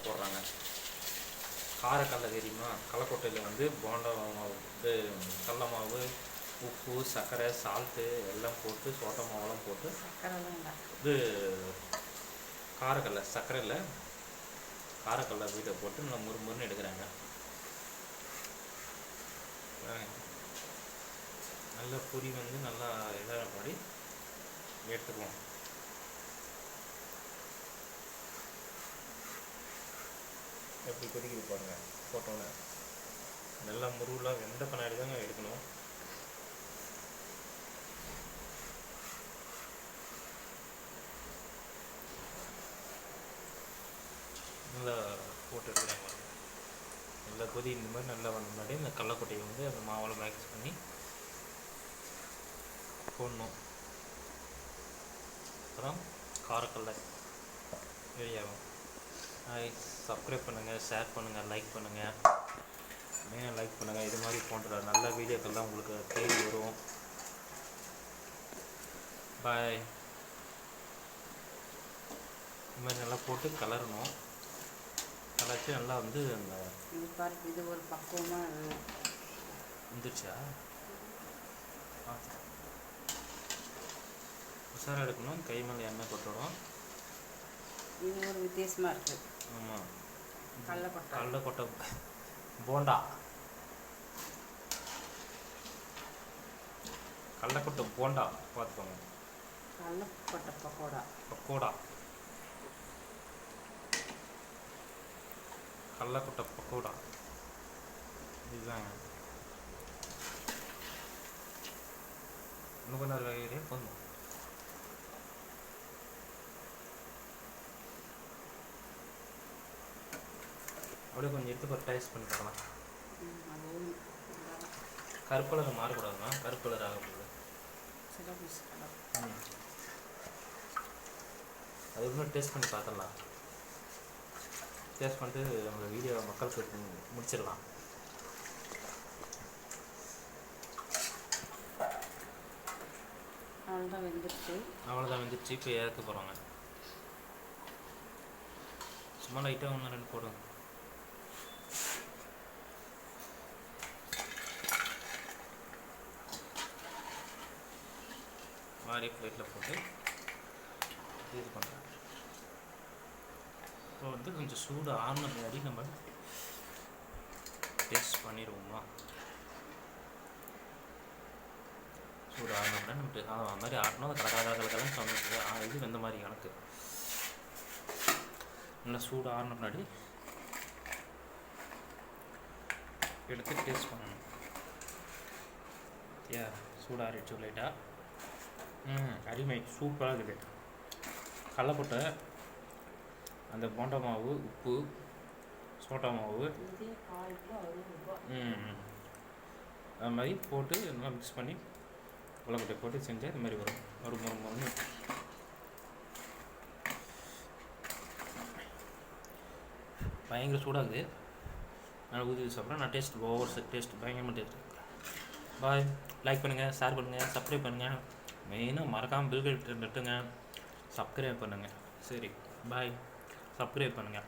போடுறாங்க. காரக்கடலை தெரியுமா? கல்லக்கொட்டையில் வந்து போண்டா மாவு இது கடல மாவு, உப்பு, சர்க்கரை, சால்ட்டு எல்லாம் போட்டு சோட்டா மாவெல்லாம் போட்டு இது காரக்கடலை சர்க்கரை இல்லை காரக்கடலை வீட்டை போட்டு நல்லா முறுமுறுன்னு எடுக்கிறாங்க. நல்ல பொரி வந்து நல்லா இதாக மாதிரி எடுத்துக்குவோம். எப்படி கொதிக்குது பாருங்க. போட்டோன்னே நல்லா முருகலாக வெந்த பின்னாடி தாங்க எடுக்கணும். நல்லா போட்டு எடுக்கிறாங்க பாருங்க. நல்லா கொதி இந்த மாதிரி நல்லா வந்த முன்னாடி இந்த கடலக்கொட்டையை வந்து அந்த மாவில் மிக்ஸ் பண்ணி போடணும். அப்புறம் காரக்கடலை ரெடியாகும். சப்ஸ்கிரைப் பண்ணுங்கள், ஷேர் பண்ணுங்கள், லைக் பண்ணுங்கள். மெயினாக லைக் பண்ணுங்கள். இது மாதிரி போன்ற நல்ல வீடியோக்கள்லாம் உங்களுக்கு தேடி வரும். பாய். இது மாதிரி நல்லா போட்டு கலரணும். கலர்ச்சி நல்லா வந்து அந்த இது ஒரு பக்குவமாக வந்துருச்சா உஷாராக எடுக்கணும். கை மேலே எண்ணெய் கொட்டணும். இது ஒரு வித்தியாசமாக இருக்குது. ஆமாம், கடலக்கொட்டை போண்டா, கடலக்கொட்டை போண்டா பார்த்துக்கோங்க. கடலக்கொட்டை பக்கோடா கடலக்கொட்டை பக்கோடா இதுதாங்க. இன்னும் கொஞ்சம் வகையிலே போதும். அப்படியே கொஞ்சம் எடுத்து ஒரு டேஸ்ட் பண்ணி பார்க்கலாம். கருப்பு கலர் மாறக்கூடாதுமா, கருப்பு கலர் ஆகக்கூடாது. அது இன்னும் டேஸ்ட் பண்ணி பார்த்துடலாம். டேஸ்ட் பண்ணிட்டு நம்ம வீடியோ மக்களுக்கு முடிச்சிடலாம். அவ்வளோதான் வெந்துடுச்சு. இப்போ இறக்க போகிறாங்க. சும்மா லைட்டாக 1-2 போடுங்க. மாதிரி பிளேட்டில் போட்டு இது பண்ணுறேன். இப்போ வந்து கொஞ்சம் சூடு ஆன முன்னாடி நம்ம டேஸ்ட் பண்ணிடுவோமா? சூடு ஆனோம்னா நம்ம அது மாதிரி ஆட்டணும். அது கலக்கெல்லாம் சொன்னது இது வெந்த மாதிரி கணக்கு. நல்லா சூடு ஆன முன்னாடி எடுத்து டேஸ்ட் பண்ணணும். சூடு ஆறிடுச்சு லைட்டாக. அருமை, சூப்பராக இருக்குது. கடலக்கொட்டை, அந்த போண்டா மாவு, உப்பு, சோட்டா மாவு அது மாதிரி போட்டு நல்லா மிக்ஸ் பண்ணி கடலக்கொட்டை போட்டு செஞ்சால் இது மாதிரி வரும். ஒரு முறை பயங்கர சூடாகுது. நான் ஊற்றி சாப்பிட்றேன். நான் டேஸ்ட் ஓவர் டேஸ்ட் பயங்கரமாக டேஸ்ட். பாய். லைக் பண்ணுங்கள், ஷேர் பண்ணுங்கள், சப்ஸ்கிரைப் பண்ணுங்கள். மெயினாக மறக்காமல் பில் நட்டுங்க. சப்ஸ்கிரைப் பண்ணுங்கள். சரி பாய். சப்ஸ்கிரைப் பண்ணுங்கள்.